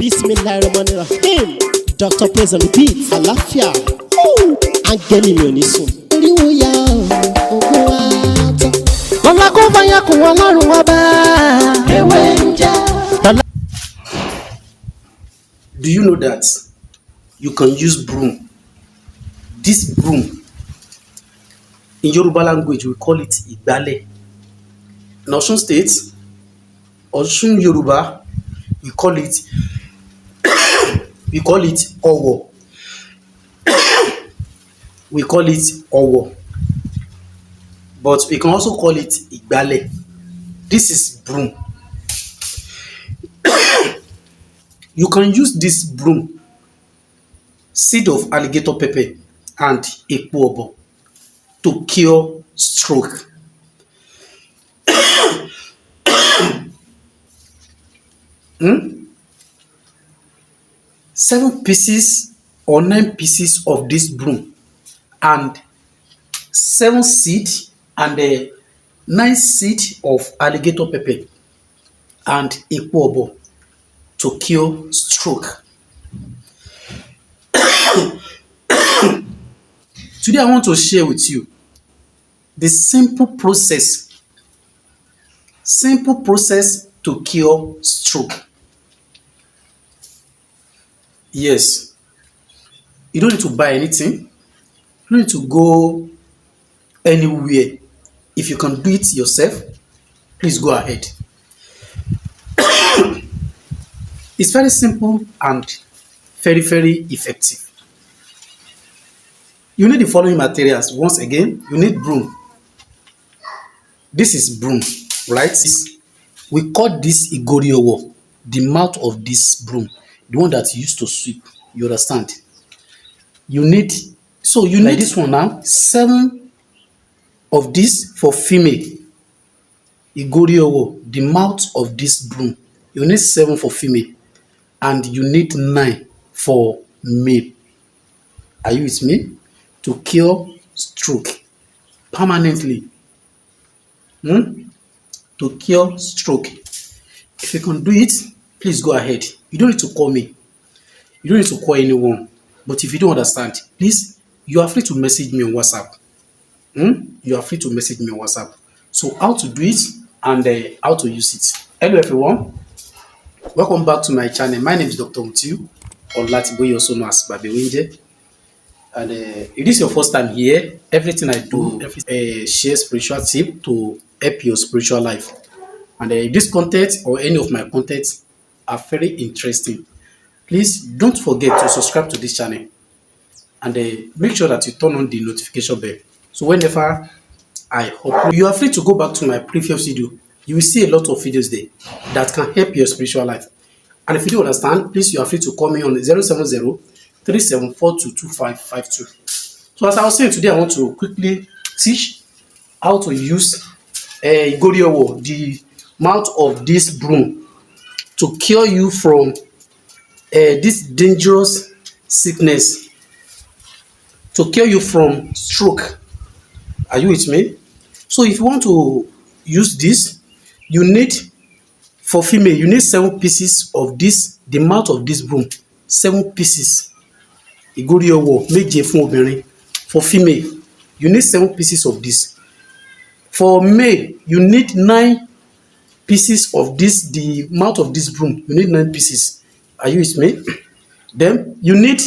Bismillahirrahmanirrahim. Dr. Praise and Repeat. Àlàáfíà. Áńgẹ́lì mi ò ní sùn. Oríwo ya ogun wa tán. Lọ́lá kó fàyà kún Ọlọ́run ọba. Ewé ń jẹ́. Do you know that you can use broom? This broom, in Yoruba language, we call it Igbale. In Osun State, Osun Yoruba, we call it Owo. We call it Owo. But we can also call it Igbale. This is broom. You can use this broom, seed of alligator pepper, and ekpo to cure stroke. 7 pieces or 9 pieces of this broom and 7 seed and 9 seed of alligator pepper and ekpo to cure stroke. Today I want to share with you the simple process to cure stroke. Yes, you don't need to buy anything. You don't need to go anywhere. If you can do it yourself, please go ahead. It's very simple and very, very effective. You need the following materials. Once again, you need broom. This is broom, right? We call this Igoriowo, the mouth of this broom, the one that you used to sweep. You understand? You need this one now. 7 of this for female. Igoriowo, the mouth of this broom. You need 7 for female. And you need 9 for male. Are you with me? To cure stroke permanently. To cure stroke. If you can do it, please go ahead. You don't need to call me. You don't need to call anyone. But if you don't understand, please, you are free to message me on WhatsApp. You are free to message me on WhatsApp. So how to do it and how to use it. Hello everyone. Welcome back to my channel. My name is Dr. Mutiu, or Latiboye, also known as Babewinje. And if this is your first time here, everything I do, share spiritual tip to help your spiritual life. And if this content or any of my content are very interesting, please don't forget to subscribe to this channel and make sure that you turn on the notification bell. So whenever I upload, you are free to go back to my previous video. You will see a lot of videos there that can help your spiritual life. And if you don't understand, please, you are free to call me on 070-3742-2552. So as I was saying today, I want to quickly teach how to use Igoriowo, the mouth of this broom, to cure you from this dangerous sickness, to cure you from stroke. Are you with me? So if you want to use this, you need, for female, you need 7 pieces of this, the mouth of this broom. 7 pieces. Igoriowo, méje fún obìnrin. For female, you need 7 pieces of this. For male, you need 9 pieces of this, the mouth of this broom. You need 9 pieces. Are you with me? Then you need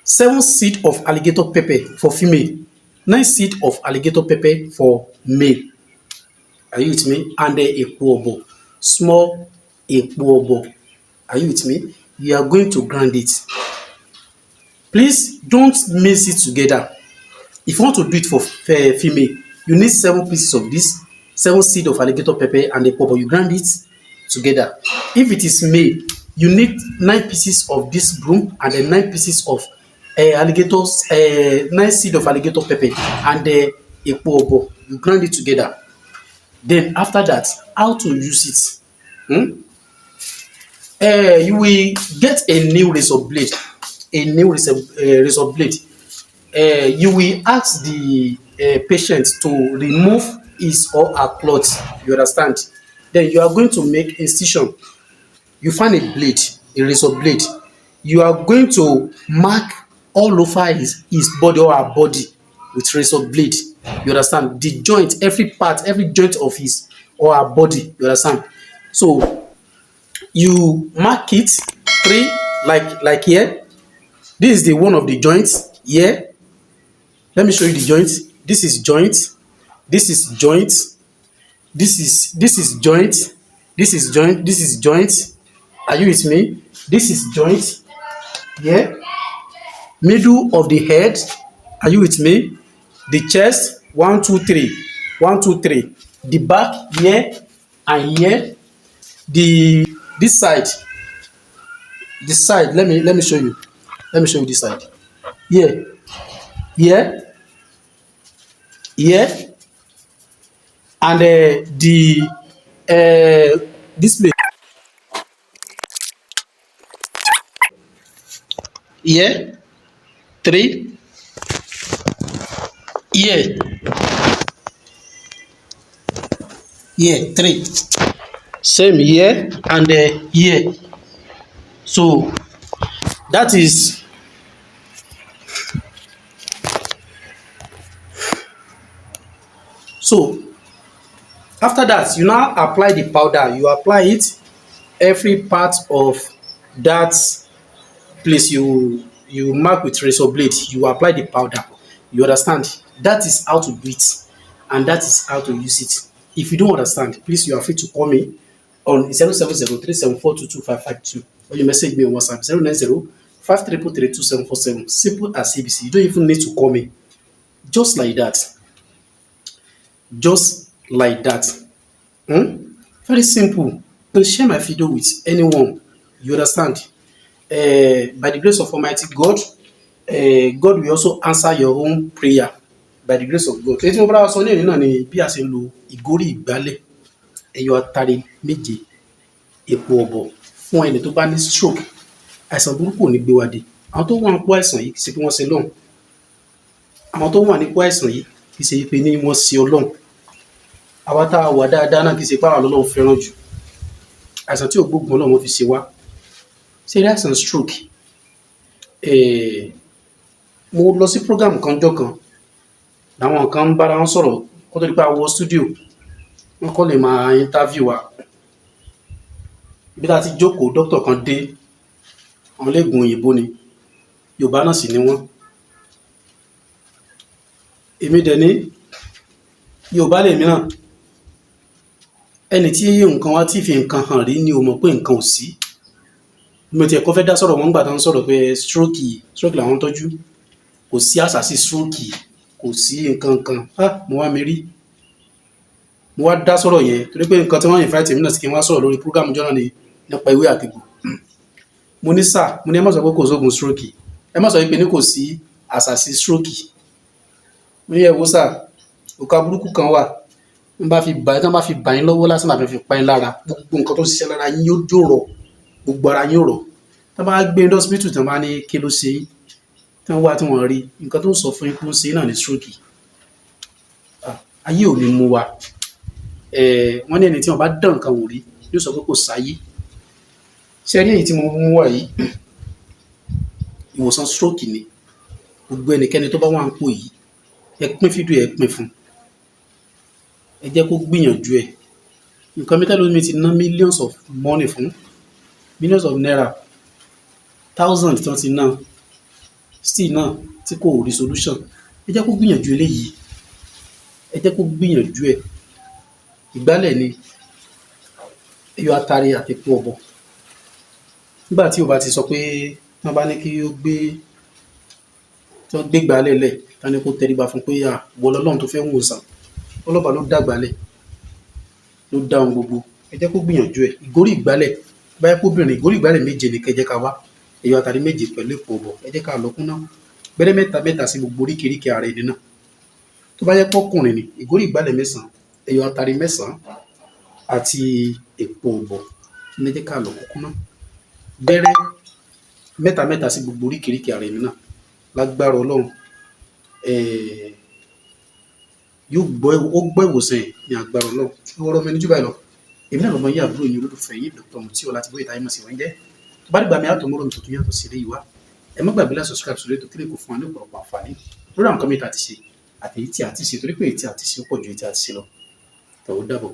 7 seed of alligator pepper for female. 9 seed of alligator pepper for male. Are you with me? And then ekpo, small ekpo. Are you with me? You are going to grind it. Please don't mix it together. If you want to do it for female, you need 7 pieces of this, 7 seed of alligator pepper and ekpo. You grind it together. If it is male, you need 9 pieces of this broom and then 9 pieces of 9 seed of alligator pepper and ekpo. You grind it together. Then after that, how to use it? You will get a new razor blade. You will ask the patient to remove his or her clothes. You understand? Then you are going to make incision you find a blade, a razor blade, you are going to mark all over his body or her body with razor blade. You understand? The joint, every part, every joint of his or her body. You understand? So you mark it three, like here. This is the one of the joints here. Let me show you the joint. This is joint. This is joint. This is joint. This is joint. This is joint. Are you with me? This is joint here. Middle of the head. Are you with me? The chest. 1, 2, 3. 1, 2, 3. The back here and here. This side. This side. Let me show you. Let me show you this side. Here. Here. Here. And this place. Here. 3. Here. Here. 3. Same here and here. So that is so after that you now apply the powder. You apply it every part of that place you mark with razor blade. You apply the powder. You understand? That is how to do it, and that is how to use it. If you don't understand, please, you are free to call me on 07037422552, or you message me on WhatsApp 09053332747. Simple as ABC. You don't even need to call me. Just like that. Just like that. Very simple. You can share my video with anyone. You understand? By the grace of Almighty God, God will also answer your own prayer by the grace of God. Èyí tí mo bá wa sọ ní èyí náà ni bí a ṣe ń lo ìgórí ìgbálẹ̀ ẹyọ atare méje epo ọ̀bọ̀ fún ẹni tó bá ní stroke. Àìsàn burúkú ò ní gbé wa dé. Àwọn tó wà nípò àìsàn yìí kì í ṣe pé wọ́n ṣe lọ́hùn. Àwọn tó wà nípò àìsàn yìí kì í ṣe pé ní wọ́n ṣe Ọlọ́hun. Àwa tá a wà dáadáa náà kì í ṣe pé àwọn Ọlọ́hun fẹ́ràn jù. Àìsàn tí ò gbógun Ọlọ́hun fi ṣe wá. Ṣé rí àìsàn stroke? Mo lọ sí program kan jọ́ kan làwọn kan ń bára wọn sọ̀rọ̀ kó tó di pé a wọ studio. Wọ́n kọ́ lè máa interview wa. Bí tá a ti jókòó, dókítà kan dé. Àwọn léègùn òyìnbó ni. Yorùbá náà sì ni wọ́n. Èmi dẹ̀ ní Yorùbá lèmi náà. Ẹni tí nǹkan wá tí fi nǹkan hàn rí ni ó mọ̀ pé nǹkan ò sí. Mo tiẹ̀ kọ́ fẹ́ dá sọ̀rọ̀ wọn gbà tán sọ̀rọ̀ pé stroke làwọn tọ́jú. Kò sí àṣàsí stroke, kò sí nǹkan kan. Mo wá mi rí. Mo wá dá sọ̀rọ̀ yẹn torí pé nǹkan tí wọ́n invite mi náà sí kí n wá sọ̀rọ̀ lórí program jọ́nà ni nípa ewé àtegbò. Mo ní sir, mo ní ẹ má sọ pé kò sóògùn stroke. Ẹ má sọ pé ní kò sí àṣàsí stroke. Mo ní ẹ wo sir, òkà burúkú kan wà. Tán bá fi bà yín lọ́wọ́ lásán àbí fi pa yín lára. Gbogbo nǹkan tó ṣiṣẹ́ lára yín yóò rọ̀. Gbogbo ara yín rọ̀. Tán bá gbé ní hospital tán bá ní kí ló ṣe yín. Tán wá tí wọ́n rí nǹkan tó ń sọ fún yín kó ń ṣe náà ní stroke. Ayé ò ní mú wa. Wọ́n ní ẹni tí wọ́n bá dán nǹkan wò rí yóò sọ pé kò sáyé. Ṣé rí èyí tí mo mú wá yìí? Ìwòsàn stroke ni. Gbogbo ẹnikẹ́ni tó bá wà ń pò yìí, ẹ pín fídíò ẹ pín fún. Ẹ jẹ́ kó gbìyànjú ẹ̀. Nǹkan mẹ́ta ló mi ti ná millions of money fún. Millions of naira. Thousands tí wọ́n ti ná. Still náà tí kò rí solution. Ẹ jẹ́ kó gbìyànjú eléyìí. Ẹ jẹ́ kó gbìyànjú ẹ̀. Ìgbálẹ̀ ni ẹyọ atare àti epo ọ̀bọ̀. Nígbà tí o bá ti sọ pé wọ́n bá ní kí ó gbé ìgbálẹ̀ lẹ̀, ká ní kó tẹríba fún pé wọ lọ́lọ́run tó fẹ́ wò sàn. Ọlọ́ba ló dá ìgbálẹ̀, ló dá ohun gbogbo. Ẹ jẹ́ kó gbìyànjú ẹ̀. Ìgórí ìgbálẹ̀, báyẹ̀ kó bìnrin ìgórí ìgbálẹ̀ méje ni kẹ́ jẹ́ ká wá. Ẹyọ atare méje pẹ̀lú epo ọ̀bọ̀. Ẹ jẹ́ ká lọ kúnná. Gbẹ́rẹ́ mẹ́ta sí gbogbo oríkèéríkèé ara ẹni náà. Tó bá yẹ pọ́kùnrin ni, ìgórí ìgbálẹ̀ 9, ẹyọ atare 9 àti epo ọ̀bọ̀. Ẹ jẹ́ ká lọ kúnná. Gbẹ́rẹ́ mẹ́ta sí gbogbo oríkèéríkèé ara ẹni náà. Lágbára Ọlọ́run, ó gbọ́ ìwòsàn ní agbára Ọlọ́run. Ọ̀rọ̀ mi ní jù báyìí lọ. èmi náà lọ́mọ yí àbúrò yín olólùfẹ́ yín Dr. Mutio láti bóyá táyé mọ̀ sí wọ́n jẹ́ tó bá dìgbà mi àtọ̀ mọ́rọ̀ mi tuntun yàtọ̀ sí ilé yìí wá ẹ má gbàgbé láti subscribe sórí ètò kílè kò fún wa ní ọ̀pọ̀lọpọ̀ àǹfààní lórí àwọn kọ́mẹ́ntì àti ṣe àti èyí tí a ti ṣe torí pé èyí tí a ti ṣe ó pọ̀ ju èyí tí a ti ṣe lọ tọ̀wọ́ dàbọ̀.